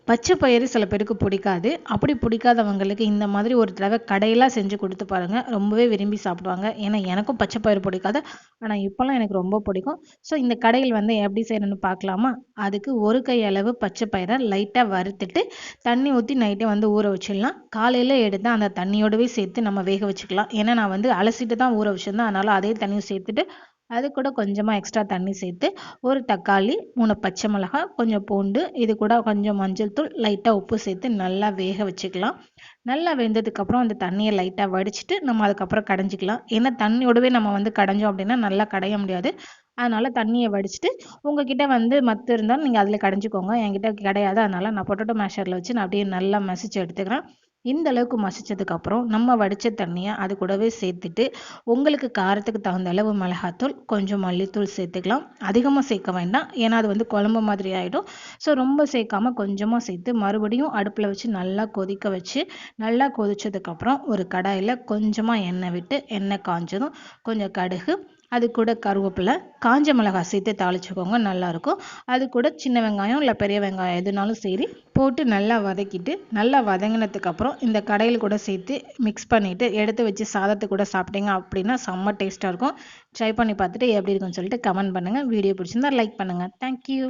பச்சை பயிறு சில பேருக்கு பிடிக்காது. அப்படி பிடிக்காதவங்களுக்கு இந்த மாதிரி ஒரு தடவை கடையில செஞ்சு கொடுத்து பாருங்க. ரொம்பவே விரும்பி சாப்பிடுவாங்க. ஏன்னா எனக்கும் பச்சை பயிறு பிடிக்காது. ஆனா இப்போலாம் எனக்கு ரொம்ப பிடிக்கும். ஸோ இந்த கடையில் வந்து எப்படி செய்யணும்னு பார்க்கலாமா? அதுக்கு ஒரு கை அளவு பச்சை பயிரை லைட்டாக வறுத்துட்டு தண்ணி ஊற்றி நைட்டே வந்து ஊற வச்சிடலாம். காலையில் எடுத்து அந்த தண்ணியோடவே சேர்த்து நம்ம வேக வச்சுக்கலாம். ஏன்னா நான் வந்து அலசிட்டு தான் ஊற வச்சிருந்தேன். அதனால அதே தண்ணியை சேர்த்துட்டு அது கூட கொஞ்சமாக எக்ஸ்ட்ரா தண்ணி சேர்த்து ஒரு தக்காளி 3 பச்சை மிளகாய் கொஞ்சம் பூண்டு இது கூட கொஞ்சம் மஞ்சள் தூள் லைட்டாக உப்பு சேர்த்து நல்லா வேக வச்சுக்கலாம். நல்லா வெந்ததுக்கப்புறம் அந்த தண்ணியை லைட்டாக வடிச்சிட்டு நம்ம அதுக்கப்புறம் கடைஞ்சிக்கலாம். ஏன்னா தண்ணியோடவே நம்ம வந்து கடைஞ்சோம் அப்படின்னா நல்லா கடைய முடியாது. அதனால தண்ணியை வடிச்சிட்டு உங்ககிட்ட வந்து மத்து இருந்தாலும் நீங்கள் அதில் கடைஞ்சிக்கோங்க. என்கிட்ட கிடையாது. அதனால நான் பொட்டேட்டோ மேஷரில் வச்சு நான் அப்படியே நல்லா மசிச்சு எடுத்துக்கிறேன். இந்த அளவுக்கு மசிச்சதுக்கப்புறம் நம்ம வடித்த தண்ணியை அது கூடவே சேர்த்துட்டு உங்களுக்கு காரத்துக்கு தகுந்த அளவு மிளகாத்தூள் கொஞ்சம் மல்லித்தூள் சேர்த்துக்கலாம். அதிகமாக சேர்க்க வேண்டாம். ஏன்னா அது வந்து குழம்பு மாதிரி ஆகிடும். ஸோ ரொம்ப சேர்க்காம கொஞ்சமாக சேர்த்து மறுபடியும் அடுப்பில் வச்சு நல்லா கொதிக்க வச்சு நல்லா கொதிச்சதுக்கப்புறம் ஒரு கடாயில் கொஞ்சமாக எண்ணெய் விட்டு எண்ணெய் காஞ்சதும் கொஞ்சம் கடுகு அது கூட கருவேப்பிலை காஞ்ச மிளகாய் சேர்த்து தாளிச்சுக்கோங்க. நல்லாயிருக்கும். அது கூட சின்ன வெங்காயம் இல்லை பெரிய வெங்காயம் எதுனாலும் சரி போட்டு நல்லா வதக்கிட்டு நல்லா வதங்கினதுக்கப்புறம் இந்த கடையில் கூட சேர்த்து மிக்ஸ் பண்ணிவிட்டு எடுத்து வச்சு சாதத்தை கூட சாப்பிட்டீங்க அப்படின்னா செம்ம டேஸ்ட்டாக இருக்கும். ட்ரை பண்ணி பார்த்துட்டு எப்படி இருக்குன்னு சொல்லிட்டு கமெண்ட் பண்ணுங்கள். வீடியோ பிடிச்சிருந்தா லைக் பண்ணுங்கள். தேங்க்யூ.